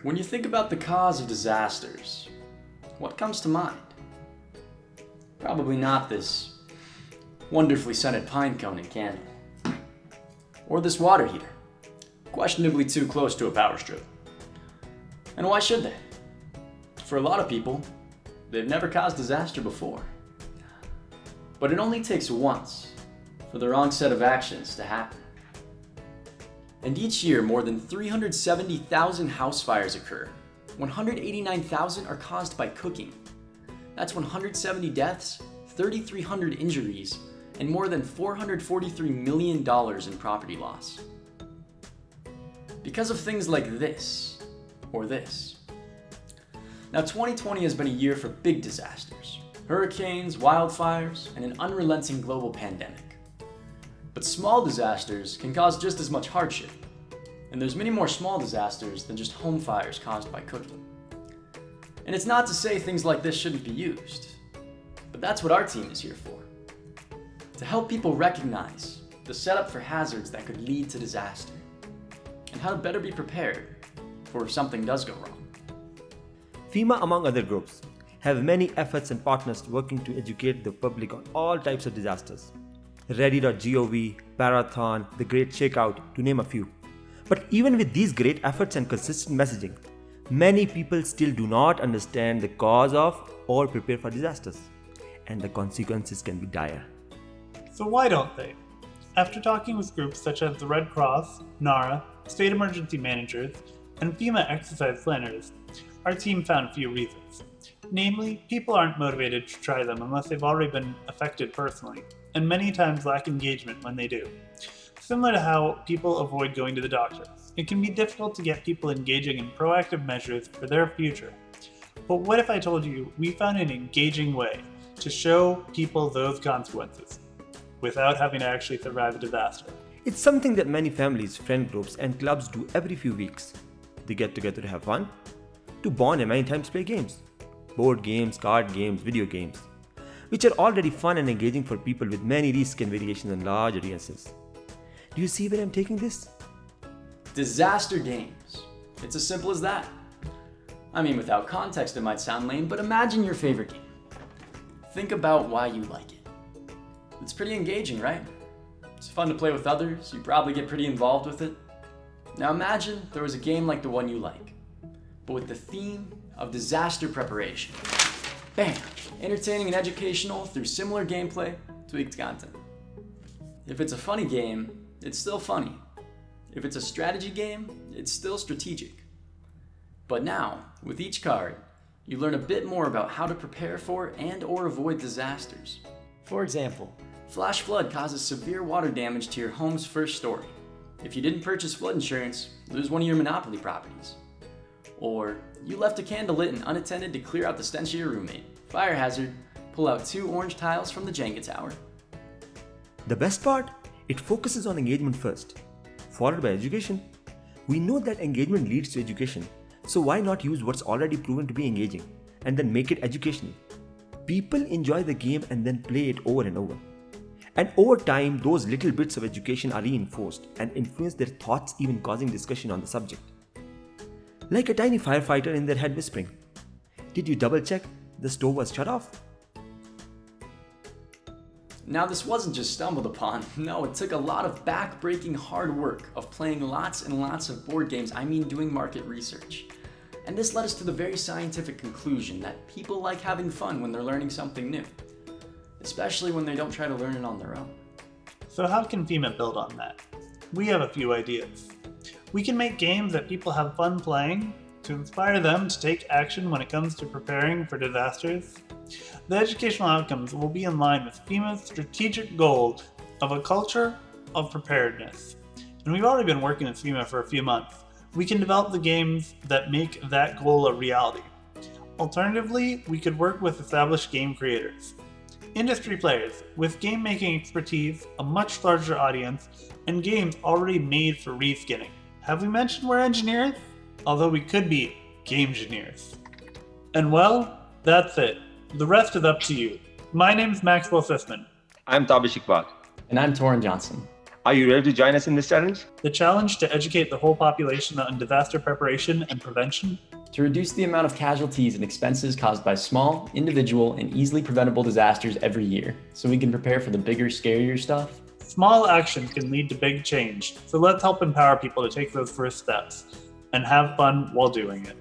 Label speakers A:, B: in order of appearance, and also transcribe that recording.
A: When you think about the cause of disasters, what comes to mind? Probably not this wonderfully scented pine cone and candle. Or this water heater, questionably too close to a power strip. And why should they? For a lot of people, they've never caused disaster before. But it only takes once for the wrong set of actions to happen. And each year, more than 370,000 house fires occur. 189,000 are caused by cooking. That's 170 deaths, 3,300 injuries, and more than $443 million in property loss. Because of things like this, or this. Now 2020 has been a year for big disasters. Hurricanes, wildfires, and an unrelenting global pandemic. But small disasters can cause just as much hardship. And there's many more small disasters than just home fires caused by cooking. And it's not to say things like this shouldn't be used, but that's what our team is here for. To help people recognize the setup for hazards that could lead to disaster, and how to better be prepared for if something does go wrong.
B: FEMA, among other groups, have many efforts and partners working to educate the public on all types of disasters. Ready.gov, Parathon, The Great Shakeout, to name a few. But even with these great efforts and consistent messaging, many people still do not understand the cause of or prepare for disasters, and the consequences can be dire.
C: So why don't they? After talking with groups such as the Red Cross, NARA, state emergency managers, and FEMA exercise planners, our team found a few reasons. Namely, people aren't motivated to try them unless they've already been affected personally, and many times lack engagement when they do. Similar to how people avoid going to the doctor, it can be difficult to get people engaging in proactive measures for their future. But what if I told you we found an engaging way to show people those consequences without having to actually survive a disaster?
B: It's something that many families, friend groups, and clubs do every few weeks. They get together to have fun, to bond, and many times play games. Board games, card games, video games, which are already fun and engaging for people with many risks and variations in large audiences. Do you see where I'm taking this?
A: Disaster games. It's as simple as that. I mean, without context it might sound lame, but imagine your favorite game. Think about why you like it. It's pretty engaging, right? It's fun to play with others, you probably get pretty involved with it. Now imagine there was a game like the one you like, but with the theme of disaster preparation. Bam! Entertaining and educational through similar gameplay, tweaked content. If it's a funny game, it's still funny. If it's a strategy game, it's still strategic. But now, with each card, you learn a bit more about how to prepare for and or avoid disasters. For example, flash flood causes severe water damage to your home's first story. If you didn't purchase flood insurance, lose one of your Monopoly properties. Or you left a candle lit and unattended to clear out the stench of your roommate. Fire hazard, pull out 2 orange tiles from the Jenga tower.
B: The best part? It focuses on engagement first, followed by education. We know that engagement leads to education, so why not use what's already proven to be engaging and then make it educational? People enjoy the game and then play it over and over. And over time, those little bits of education are reinforced and influence their thoughts, even causing discussion on the subject. Like a tiny firefighter in their head whispering, "Did you double check the stove was shut off?"
A: Now this wasn't just stumbled upon, no, it took a lot of back-breaking hard work of playing lots and lots of board games, doing market research. And this led us to the very scientific conclusion that people like having fun when they're learning something new, especially when they don't try to learn it on their own.
C: So how can FEMA build on that? We have a few ideas. We can make games that people have fun playing to inspire them to take action when it comes to preparing for disasters. The educational outcomes will be in line with FEMA's strategic goal of a culture of preparedness. And we've already been working with FEMA for a few months. We can develop the games that make that goal a reality. Alternatively, we could work with established game creators, industry players with game-making expertise, a much larger audience, and games already made for reskinning. Have we mentioned we're engineers? Although we could be game engineers. And well, that's it. The rest is up to you. My name's Maxwell Sisman.
B: I'm Tabish Iqbal.
A: And I'm Torrin Johnson.
B: Are you ready to join us in this challenge?
C: The challenge to educate the whole population on disaster preparation and prevention,
A: To reduce the amount of casualties and expenses caused by small, individual, and easily preventable disasters every year, so we can prepare for the bigger, scarier stuff.
C: small action can lead to big change. So let's help empower people to take those first steps and have fun while doing it.